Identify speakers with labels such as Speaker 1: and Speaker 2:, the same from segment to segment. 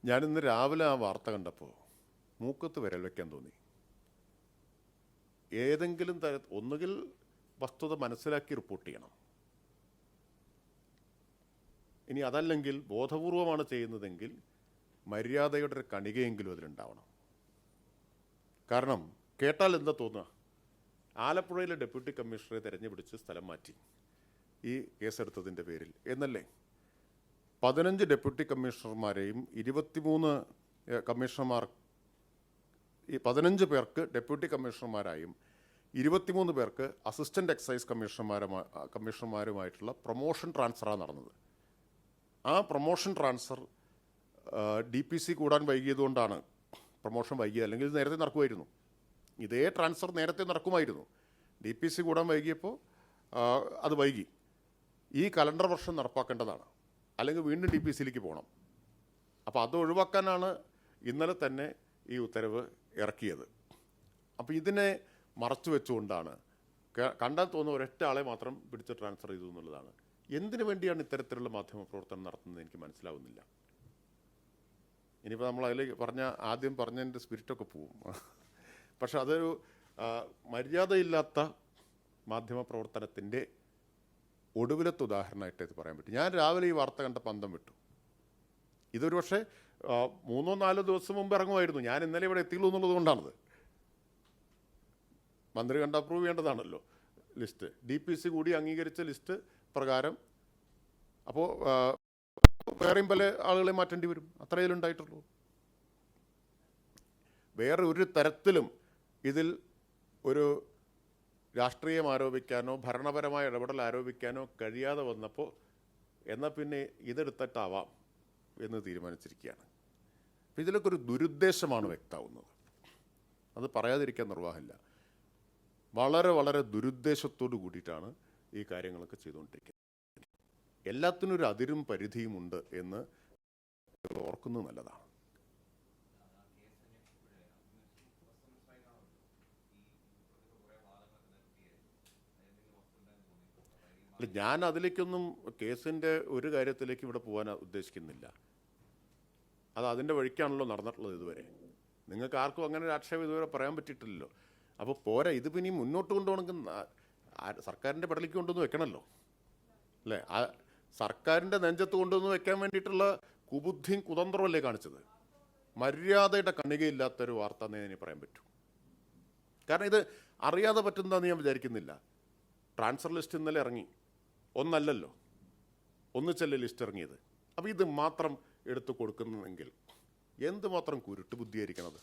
Speaker 1: ഞാനിന്ന് രാവിലെ ആ വാർത്ത കണ്ടപ്പോൾ മൂക്കത്ത് വിരൽ വയ്ക്കാൻ തോന്നി. ഏതെങ്കിലും ഒന്നുകിൽ വസ്തുത മനസ്സിലാക്കി റിപ്പോർട്ട് ചെയ്യണം, ഇനി അതല്ലെങ്കിൽ ബോധപൂർവമാണ് ചെയ്യുന്നതെങ്കിൽ മര്യാദയുടെ ഒരു കണികയെങ്കിലും അതിലുണ്ടാവണം. കാരണം കേട്ടാൽ എന്താ തോന്നുക, ആലപ്പുഴയിലെ ഡെപ്യൂട്ടി കമ്മീഷണറെ തെരഞ്ഞുപിടിച്ച് സ്ഥലം മാറ്റി ഈ കേസെടുത്തതിൻ്റെ പേരിൽ എന്നല്ലേ. 15 ഡെപ്യൂട്ടി കമ്മീഷണർമാരെയും 23 കമ്മീഷണർമാർ, ഈ 15 പേർക്ക് ഡെപ്യൂട്ടി കമ്മീഷണർമാരായും 23 പേർക്ക് അസിസ്റ്റൻ്റ് എക്സൈസ് കമ്മീഷണർമാരുമായിട്ടുള്ള പ്രൊമോഷൻ ട്രാൻസ്ഫറാണ് നടന്നത്. ആ പ്രൊമോഷൻ ട്രാൻസ്ഫർ DPC കൂടാൻ വൈകിയതുകൊണ്ടാണ് പ്രൊമോഷൻ വൈകിയത്. അല്ലെങ്കിൽ ഇത് നേരത്തെ നടക്കുമായിരുന്നു, ഇതേ ട്രാൻസ്ഫർ നേരത്തെ നടക്കുമായിരുന്നു. DPC കൂടാൻ വൈകിയപ്പോൾ അത് വൈകി. ഈ കലണ്ടർ വർഷം നടപ്പാക്കേണ്ടതാണ്, അല്ലെങ്കിൽ വീണ്ടും DPCയിലേക്ക് പോകണം. അപ്പോൾ അത് ഒഴിവാക്കാനാണ് ഇന്നലെ തന്നെ ഈ ഉത്തരവ് ഇറക്കിയത്. അപ്പോൾ ഇതിനെ മറച്ചു വെച്ചുകൊണ്ടാണ് കണ്ടാൽ തോന്നുന്ന ഒരൊറ്റ ആളെ മാത്രം പിടിച്ച് ട്രാൻസ്ഫർ ചെയ്തു എന്നുള്ളതാണ്. എന്തിനു വേണ്ടിയാണ് ഇത്തരത്തിലുള്ള മാധ്യമപ്രവർത്തനം നടത്തുന്നത് എനിക്ക് മനസ്സിലാവുന്നില്ല. ഇനിയിപ്പോൾ നമ്മൾ അതിൽ ആദ്യം പറഞ്ഞതിൻ്റെ സ്പിരിറ്റൊക്കെ പോവും. പക്ഷെ അതൊരു മര്യാദയില്ലാത്ത മാധ്യമപ്രവർത്തനത്തിൻ്റെ ഒടുവിലത്തെ ഉദാഹരണമായിട്ട് ഇത് പറയാൻ പറ്റും. ഞാൻ രാവിലെ ഈ വാർത്ത കണ്ടപ്പോൾ അന്തം വിട്ടു. ഇതൊരു പക്ഷേ 3-4 ദിവസം മുമ്പ് ഇറങ്ങുമായിരുന്നു. ഞാൻ ഇന്നലെ ഇവിടെ എത്തിയുള്ളൂ എന്നുള്ളത് കൊണ്ടാണത്. മന്ത്രി കണ്ട് അപ്രൂവ് ചെയ്യേണ്ടതാണല്ലോ ലിസ്റ്റ്, DPC കൂടി അംഗീകരിച്ച ലിസ്റ്റ് പ്രകാരം. അപ്പോൾ വേറെയും പല ആളുകളെ മാറ്റേണ്ടി വരും, അത്രയേ ഉണ്ടായിട്ടുള്ളൂ. വേറെ ഒരു തരത്തിലും ഇതിൽ ഒരു രാഷ്ട്രീയം ആരോപിക്കാനോ ഭരണപരമായ ഇടപെടൽ ആരോപിക്കാനോ കഴിയാതെ വന്നപ്പോൾ എന്നാൽ പിന്നെ ഇതെടുത്തിട്ടാവാം എന്ന് തീരുമാനിച്ചിരിക്കുകയാണ്. അപ്പം ഇതിലൊക്കെ ഒരു ദുരുദ്ദേശമാണ് വ്യക്തമാവുന്നത്, അത് പറയാതിരിക്കാൻ നിർവാഹമില്ല. വളരെ വളരെ ദുരുദ്ദേശത്തോടു കൂടിയിട്ടാണ് ഈ കാര്യങ്ങളൊക്കെ ചെയ്തുകൊണ്ടിരിക്കുന്നത്. എല്ലാത്തിനും ഒരു അതിരും പരിധിയും ഉണ്ട് എന്ന് ഓർക്കുന്നത് നല്ലതാണ്. അല്ല, ഞാൻ അതിലേക്കൊന്നും കേസിൻ്റെ ഒരു കാര്യത്തിലേക്ക് ഇവിടെ പോകാൻ ഉദ്ദേശിക്കുന്നില്ല. അത് അതിൻ്റെ വഴിക്കാണല്ലോ നടന്നിട്ടുള്ളത് ഇതുവരെ. നിങ്ങൾക്ക് ആർക്കും അങ്ങനെ ഒരു ആക്ഷേപം ഇതുവരെ പറയാൻ പറ്റിയിട്ടില്ലല്ലോ. അപ്പോൾ പോരാ, ഇത് പിന്നെ മുന്നോട്ട് കൊണ്ടുപോകണമെങ്കിൽ സർക്കാരിൻ്റെ പടലേക്ക് കൊണ്ടുവന്ന് വെക്കണമല്ലോ, അല്ലേ? ആ സർക്കാരിൻ്റെ നെഞ്ചത്ത് കൊണ്ടുവന്ന് വെക്കാൻ വേണ്ടിയിട്ടുള്ള കുബുദ്ധിയും കുതന്ത്രമല്ലേ കാണിച്ചത്. മര്യാദയുടെ കണികയില്ലാത്തൊരു വാർത്ത എന്നേ ഇനി പറയാൻ പറ്റൂ. കാരണം ഇത് അറിയാതെ പറ്റുന്നതാണെന്ന് ഞാൻ വിചാരിക്കുന്നില്ല. ട്രാൻസ്ഫർ ലിസ്റ്റ് ഇന്നലെ ഇറങ്ങി, ഒന്നല്ലല്ലോ, ഒന്നിച്ചല്ലേ ലിസ്റ്റ് ഇറങ്ങിയത്. അപ്പോൾ ഇത് മാത്രം എടുത്തു കൊടുക്കുന്നതെങ്കിൽ എന്തുമാത്രം കുരുട്ട് ബുദ്ധിയായിരിക്കണത്.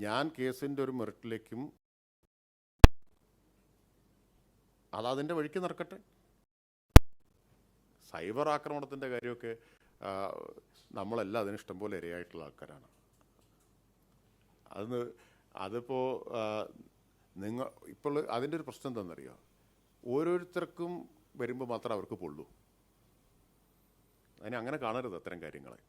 Speaker 1: ഞാൻ കേസിൻ്റെ ഒരു മെറിറ്റിലേക്കും അതതിൻ്റെ വഴിക്ക് നടക്കട്ടെ. സൈബർ ആക്രമണത്തിൻ്റെ കാര്യമൊക്കെ നമ്മളെല്ലാം അതിന് ഇഷ്ടം പോലെ ഇരയായിട്ടുള്ള ആൾക്കാരാണ്. അതിപ്പോൾ ഇപ്പോൾ അതിൻ്റെ ഒരു പ്രശ്നം എന്താണെന്നറിയോ, ഓരോരുത്തർക്കും വരുമ്പോൾ മാത്രമേ അവർക്ക് പൊള്ളൂ. അതിനെ അങ്ങനെ കാണരുത് അത്തരം കാര്യങ്ങളെ.